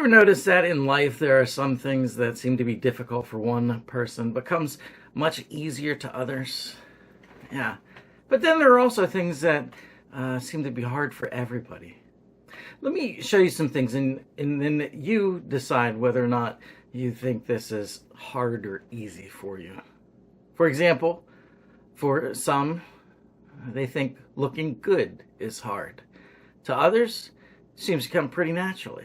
ever notice that in life there are some things that seem to be difficult for one person becomes much easier to others? Yeah. But then there are also things that seem to be hard for everybody. Let me show you some things, and then you decide whether or not you think this is hard or easy for you. For example, for some, they think looking good is hard. To others, it seems to come pretty naturally.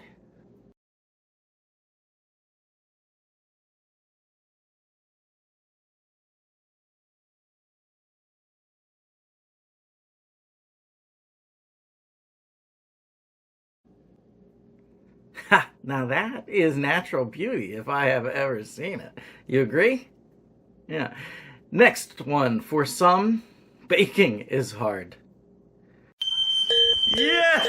Ha! Now that is natural beauty if I have ever seen it. You agree? Yeah. Next one. For some, baking is hard. Yeah!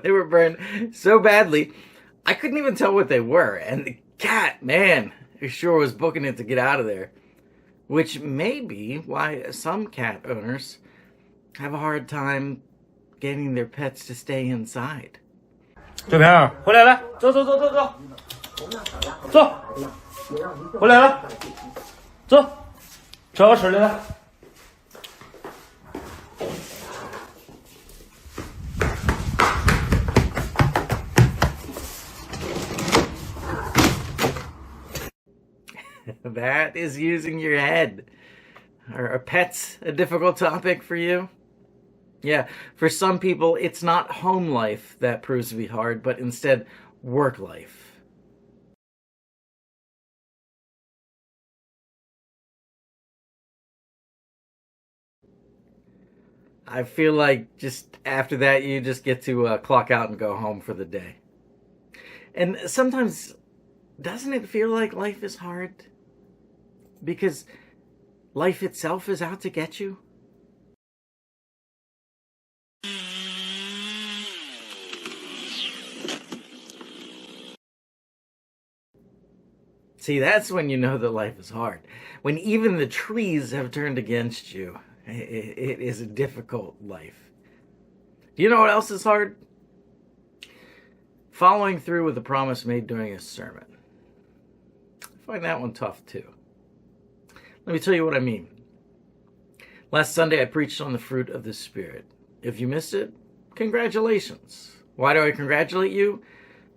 They were burned so badly, I couldn't even tell what they were. And the cat, man, he sure was booking it to get out of there. Which may be why some cat owners have a hard time getting their pets to stay inside. 小平，回来了，走走走走走，走，回来了，走，找我吃的来。That is using your head. Are pets a difficult topic for you? Yeah, for some people, it's not home life that proves to be hard, but instead work life. I feel like just after that, you just get to clock out and go home for the day. And sometimes, doesn't it feel like life is hard? Because life itself is out to get you? See, that's when you know that life is hard. When even the trees have turned against you, it is a difficult life. Do you know what else is hard? Following through with the promise made during a sermon. I find that one tough too. Let me tell you what I mean. Last Sunday, I preached on the fruit of the Spirit. If you missed it, congratulations. Why do I congratulate you?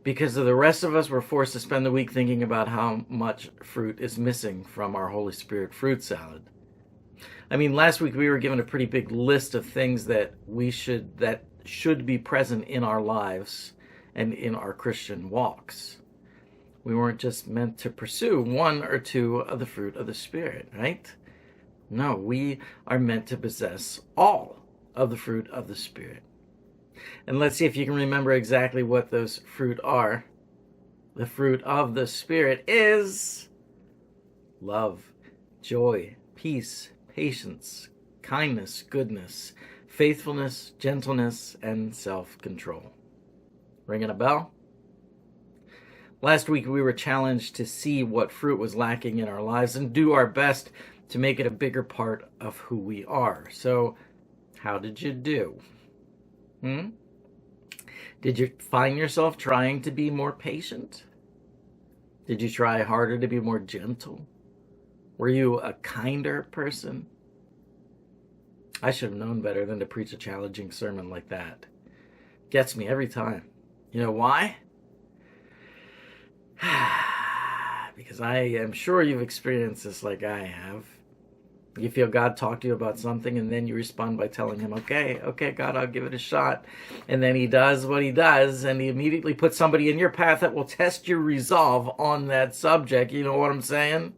Because the rest of us were forced to spend the week thinking about how much fruit is missing from our Holy Spirit fruit salad. I mean, last week we were given a pretty big list of things that should be present in our lives and in our Christian walks. We weren't just meant to pursue one or two of the fruit of the Spirit, right? No, we are meant to possess all of the fruit of the Spirit. And let's see if you can remember exactly what those fruit are. The fruit of the Spirit is love, joy, peace, patience, kindness, goodness, faithfulness, gentleness, and self-control. Ringing a bell? Last week we were challenged to see what fruit was lacking in our lives and do our best to make it a bigger part of who we are. So, how did you do? Did you find yourself trying to be more patient? Did you try harder to be more gentle? Were you a kinder person? I should have known better than to preach a challenging sermon like that. Gets me every time. You know why? Because I am sure you've experienced this like I have. You feel God talk to you about something and then you respond by telling him, okay, God, I'll give it a shot. And then he does what he does and he immediately puts somebody in your path that will test your resolve on that subject. You know what I'm saying?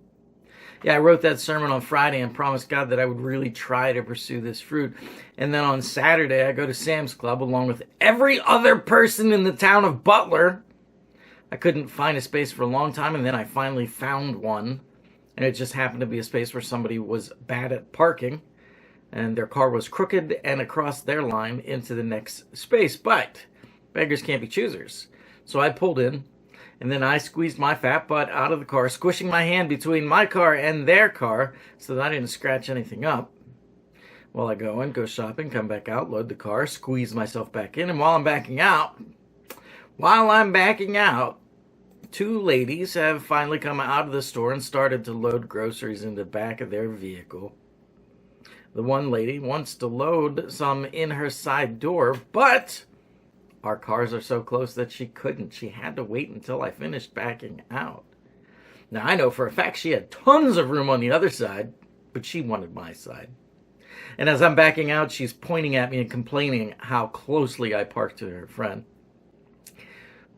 Yeah, I wrote that sermon on Friday and promised God that I would really try to pursue this fruit. And then on Saturday, I go to Sam's Club along with every other person in the town of Butler. I couldn't find a space for a long time, and then I finally found one. And it just happened to be a space where somebody was bad at parking, and their car was crooked and across their line into the next space. But beggars can't be choosers. So I pulled in, And then I squeezed my fat butt out of the car, squishing my hand between my car and their car so that I didn't scratch anything up. While I go in, go shopping, come back out, load the car, squeeze myself back in, and while I'm backing out, two ladies have finally come out of the store and started to load groceries in the back of their vehicle. The one lady wants to load some in her side door, but our cars are so close that she couldn't. She had to wait until I finished backing out. Now, I know for a fact she had tons of room on the other side, but she wanted my side. And as I'm backing out, she's pointing at me and complaining how closely I parked to her friend.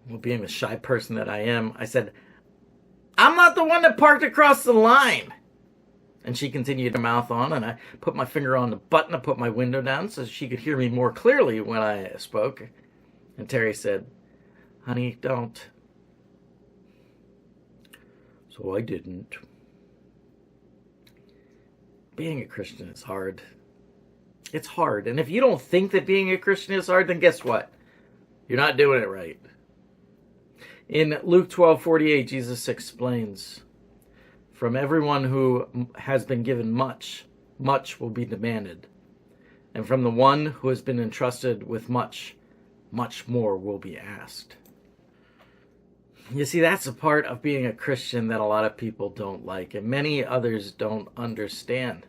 Well, being the shy person that I am, I said, "I'm not the one that parked across the line." And she continued to mouth on, and I put my finger on the button to put my window down so she could hear me more clearly when I spoke. And Terry said, "Honey, don't." So I didn't. Being a Christian is hard. It's hard. And if you don't think that being a Christian is hard, then guess what? You're not doing it right. In Luke 12:48, Jesus explains, "From everyone who has been given much, much will be demanded. And from the one who has been entrusted with much, much more will be asked." You see, that's a part of being a Christian that a lot of people don't like, and many others don't understand.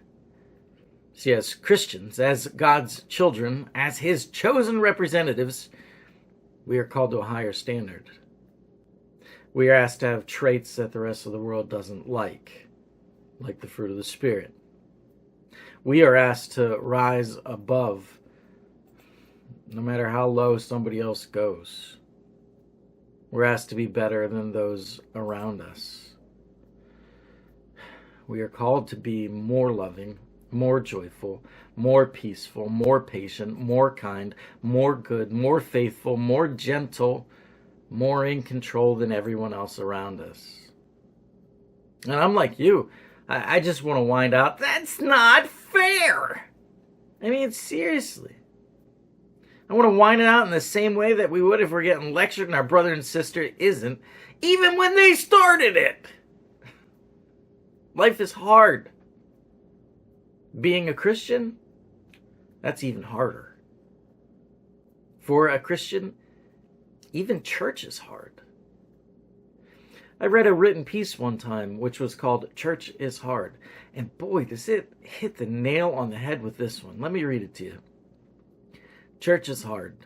See, as Christians, as God's children, as His chosen representatives, we are called to a higher standard. We are asked to have traits that the rest of the world doesn't like the fruit of the Spirit. We are asked to rise above, no matter how low somebody else goes. We're asked to be better than those around us. We are called to be more loving, more joyful, more peaceful, more patient, more kind, more good, more faithful, more gentle, more in control than everyone else around us. And I'm like you. I just want to wind out, that's not fair. I mean, seriously. I want to wind it out in the same way that we would if we're getting lectured and our brother and sister isn't, even when they started it. Life is hard. Being a Christian, that's even harder. For a Christian, even church is hard. I read a written piece one time which was called "Church is Hard." And boy, does it hit the nail on the head with this one. Let me read it to you. Church is hard.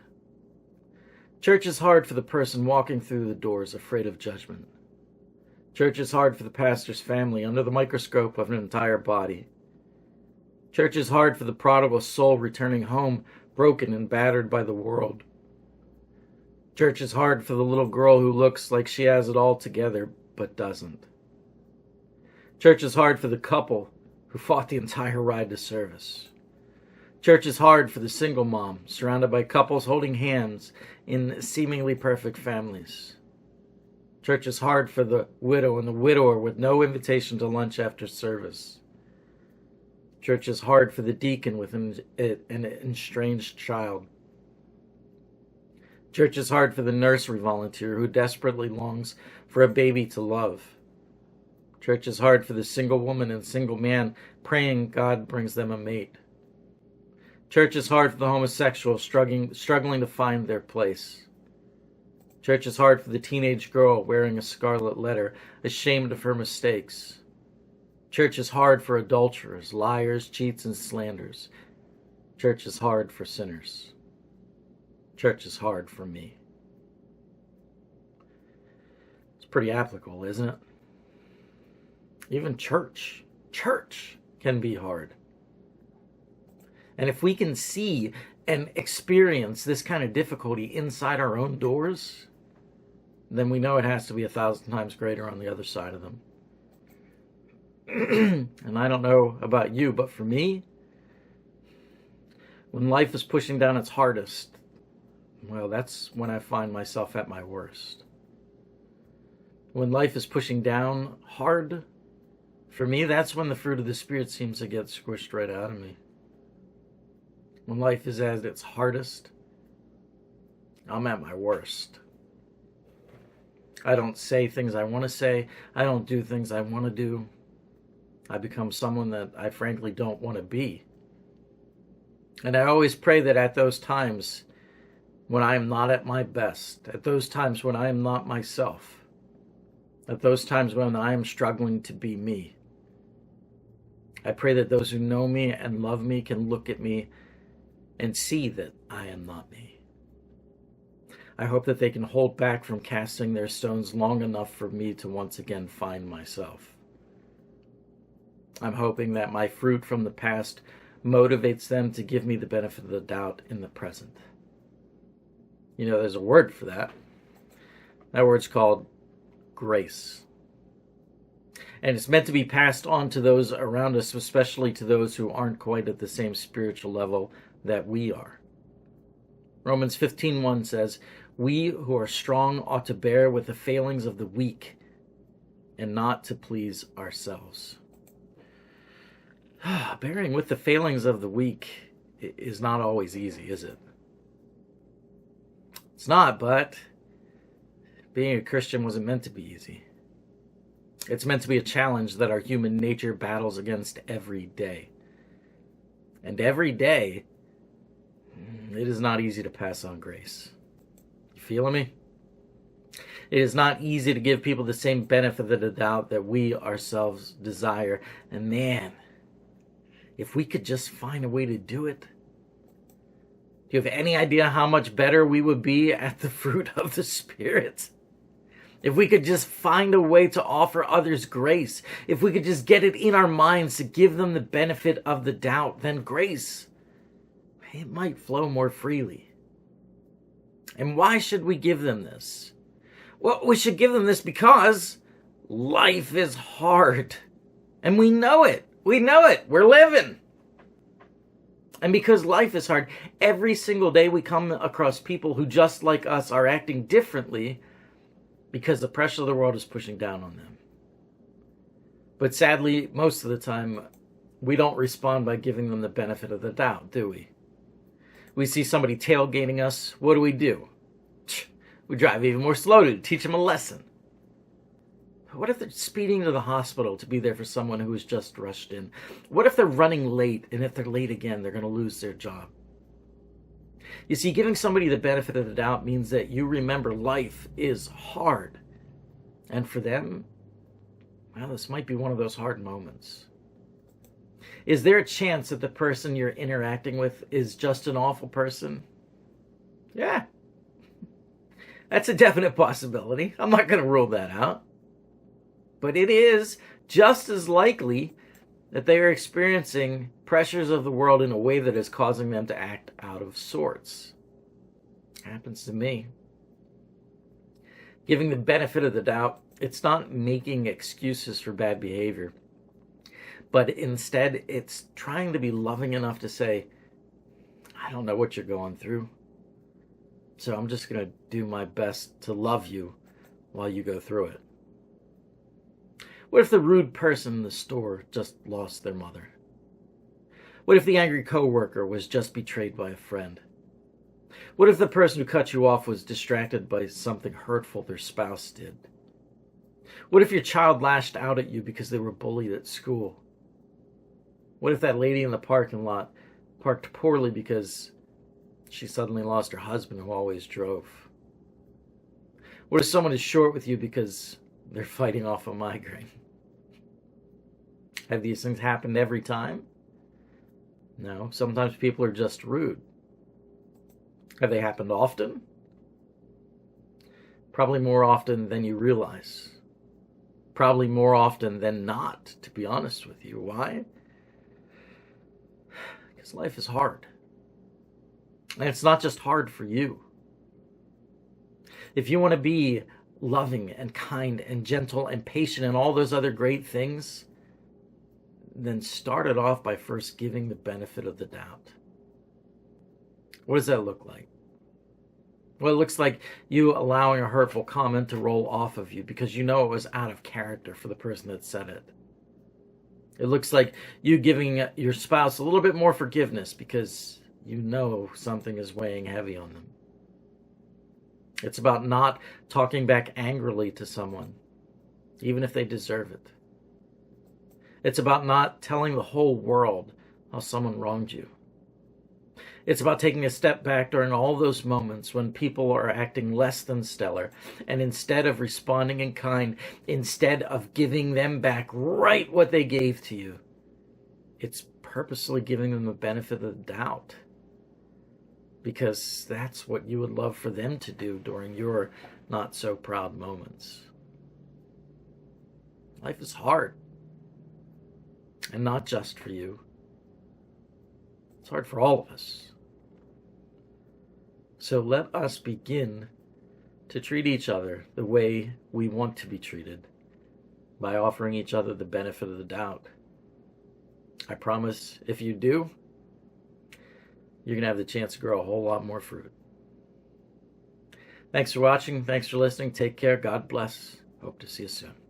Church is hard for the person walking through the doors afraid of judgment. Church is hard for the pastor's family under the microscope of an entire body. Church is hard for the prodigal soul returning home broken and battered by the world. Church is hard for the little girl who looks like she has it all together, but doesn't. Church is hard for the couple who fought the entire ride to service. Church is hard for the single mom, surrounded by couples holding hands in seemingly perfect families. Church is hard for the widow and the widower with no invitation to lunch after service. Church is hard for the deacon with an estranged child. Church is hard for the nursery volunteer who desperately longs for a baby to love. Church is hard for the single woman and single man praying God brings them a mate. Church is hard for the homosexual struggling to find their place. Church is hard for the teenage girl wearing a scarlet letter, ashamed of her mistakes. Church is hard for adulterers, liars, cheats, and slanders. Church is hard for sinners. Church is hard for me. It's pretty applicable, isn't it? Even church can be hard. And if we can see and experience this kind of difficulty inside our own doors, then we know it has to be 1,000 times greater on the other side of them. And I don't know about you, but for me, when life is pushing down its hardest, well, that's when I find myself at my worst. When life is pushing down hard, for me, that's when the fruit of the Spirit seems to get squished right out of me. When life is at its hardest, I'm at my worst. I don't say things I want to say. I don't do things I want to do. I become someone that I frankly don't want to be. And I always pray that at those times when I am not at my best, at those times when I am not myself, at those times when I am struggling to be me, I pray that those who know me and love me can look at me and see that I am not me. I hope that they can hold back from casting their stones long enough for me to once again find myself. I'm hoping that my fruit from the past motivates them to give me the benefit of the doubt in the present. You know, there's a word for that. That word's called grace. And it's meant to be passed on to those around us, especially to those who aren't quite at the same spiritual level that we are. Romans 15:1 says, "We who are strong ought to bear with the failings of the weak and not to please ourselves." Bearing with the failings of the weak is not always easy, is it? It's not, but being a Christian wasn't meant to be easy. It's meant to be a challenge that our human nature battles against every day. And every day, it is not easy to pass on grace. You feeling me? It is not easy to give people the same benefit of the doubt that we ourselves desire. And man, if we could just find a way to do it. Do you have any idea how much better we would be at the fruit of the Spirit? If we could just find a way to offer others grace, if we could just get it in our minds to give them the benefit of the doubt, then grace, it might flow more freely. And why should we give them this? Well, we should give them this because life is hard. And we know it. We know it. We're living. And because life is hard, every single day we come across people who, just like us, are acting differently because the pressure of the world is pushing down on them. But sadly, most of the time, we don't respond by giving them the benefit of the doubt, do we? We see somebody tailgating us. What do? We drive even more slowly to teach them a lesson. What if they're speeding to the hospital to be there for someone who has just rushed in? What if they're running late, and if they're late again, they're going to lose their job? You see, giving somebody the benefit of the doubt means that you remember life is hard. And for them, well, this might be one of those hard moments. Is there a chance that the person you're interacting with is just an awful person? Yeah. That's a definite possibility. I'm not going to rule that out. But it is just as likely that they are experiencing pressures of the world in a way that is causing them to act out of sorts. Happens to me. Giving the benefit of the doubt, it's not making excuses for bad behavior, but instead it's trying to be loving enough to say, I don't know what you're going through, so I'm just going to do my best to love you while you go through it. What if the rude person in the store just lost their mother? What if the angry coworker was just betrayed by a friend? What if the person who cut you off was distracted by something hurtful their spouse did? What if your child lashed out at you because they were bullied at school? What if that lady in the parking lot parked poorly because she suddenly lost her husband who always drove? What if someone is short with you because they're fighting off a migraine? Have these things happened every time? No. Sometimes people are just rude. Have they happened often? Probably more often than you realize. Probably more often than not, to be honest with you. Why? Because life is hard. And it's not just hard for you. If you want to be loving and kind and gentle and patient and all those other great things, then start it off by first giving the benefit of the doubt. What does that look like? Well, it looks like you allowing a hurtful comment to roll off of you because you know it was out of character for the person that said it. It looks like you giving your spouse a little bit more forgiveness because you know something is weighing heavy on them. It's about not talking back angrily to someone, even if they deserve it. It's about not telling the whole world how someone wronged you. It's about taking a step back during all those moments when people are acting less than stellar, and instead of responding in kind, instead of giving them back right what they gave to you, it's purposely giving them the benefit of the doubt. Because that's what you would love for them to do during your not so proud moments. Life is hard. And not just for you. It's hard for all of us. So let us begin to treat each other the way we want to be treated, by offering each other the benefit of the doubt. I promise if you do, you're going to have the chance to grow a whole lot more fruit. Thanks for watching. Thanks for listening. Take care. God bless. Hope to see you soon.